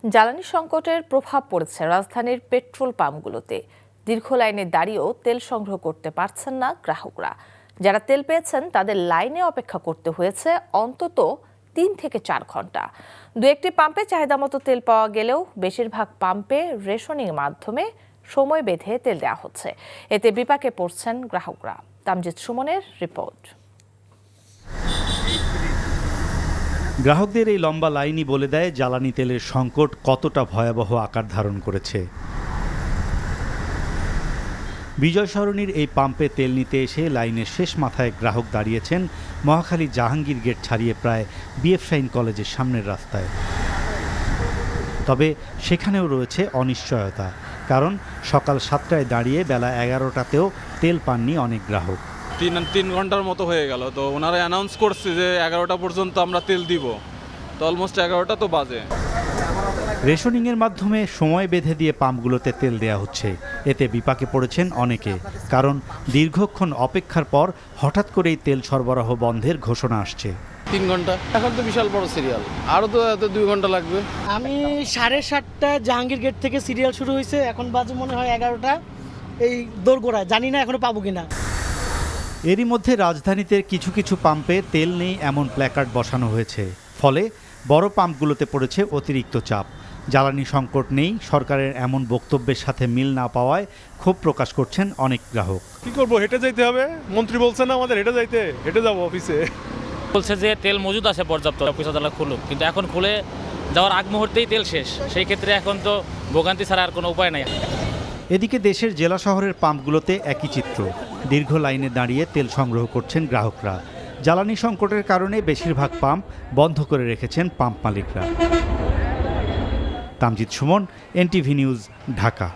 জ্বালানি সংকটের প্রভাব পড়েছে রাজধানীর পেট্রোল পাম্পগুলোতে। দীর্ঘ লাইনে দাঁড়িয়েও তেল সংগ্রহ করতে পারছেন না গ্রাহকরা। যারা তেল পেয়েছেন তাদের লাইনে অপেক্ষা করতে হয়েছে অন্তত 3 থেকে 4 ঘন্টা। দু একটি পাম্পে চাহিদা মতো তেল পাওয়া গেলেও বেশিরভাগ পাম্পে রেশনিং মাধ্যমে সময় বেঁধে তেল দেওয়া হচ্ছে। এতে বিপাকে পড়ছেন গ্রাহকরা। তামজিদ সুমনের রিপোর্ট। গ্রাহকদের এই লম্বা লাইনই বলে দেয় জ্বালানি তেলের সংকট কতটা ভয়াবহ আকার ধারণ করেছে। বিজয় সরণির এই পাম্পে তেল নিতে এসে লাইনের শেষ মাথায় গ্রাহক দাঁড়িয়েছেন মহাখালী জাহাঙ্গীর গেট ছাড়িয়ে প্রায় বিএফ শাহীন কলেজের সামনের রাস্তায়। তবে সেখানেও রয়েছে অনিশ্চয়তা, কারণ সকাল 7টায় দাঁড়িয়ে বেলা 11টাতেও তেল পাননি অনেক গ্রাহক। তিন ঘন্টার মতো হয়ে গেল, তো ওনারা অ্যানাউন্স করছে যে 11টা পর্যন্ত আমরা তেল দিব, তো অলমোস্ট 11টা তো বাজে। রেশনিংয়ের মাধ্যমে সময় বেঁধে দিয়ে পাম্পগুলোতে তেল দেওয়া হচ্ছে। এতে বিপাকে পড়েছেন অনেকে, কারণ দীর্ঘক্ষণ অপেক্ষার পর হঠাৎ করেই তেল সরবরাহ বন্ধের ঘোষণা আসছে। 3 ঘন্টা, এখন তো বিশাল বড় সিরিয়াল, আরও তো 2 ঘন্টা লাগবে। আমি 7:30 জাহাঙ্গীর গেট থেকে সিরিয়াল শুরু হয়েছে, এখন বাজে মনে হয় 11টা। এই দোরগোড়ায় জানি না এখনো পাবো কিনা। এরই মধ্যে রাজধানীতে কিছু কিছু পাম্পে তেল নেই এমন প্ল্যাকার্ড বসানো হয়েছে। ফলে বড় পাম্পগুলোতে পড়েছে অতিরিক্ত চাপ। জ্বালানি সংকট নেই সরকারের এমন বক্তব্যের সাথে মিল না পাওয়ায় ক্ষোভ প্রকাশ করছেন অনেক গ্রাহক। কি করবো, হেঁটে যাইতে হবে। মন্ত্রী বলছে না আমাদের হেঁটে যাবো অফিসে। বলছে যে তেল মজুদ আছে পর্যাপ্ত, অফিস আদালত খুলুক, কিন্তু এখন খুলে যাওয়ার আগ মুহূর্তেই তেল শেষ। সেই ক্ষেত্রে এখন তো ভোগান্তি ছাড়া আর কোনো উপায় নাই। এদিকে দেশের জেলা শহরের পাম্পগুলোতে একই চিত্র। দীর্ঘ লাইনে দাঁড়িয়ে তেল সংগ্রহ করছেন গ্রাহকরা। জ্বালানি সংকটের কারণে বেশিরভাগ পাম্প বন্ধ করে রেখেছেন পাম্প মালিকরা। Tamjid Suman, NTV news, Dhaka.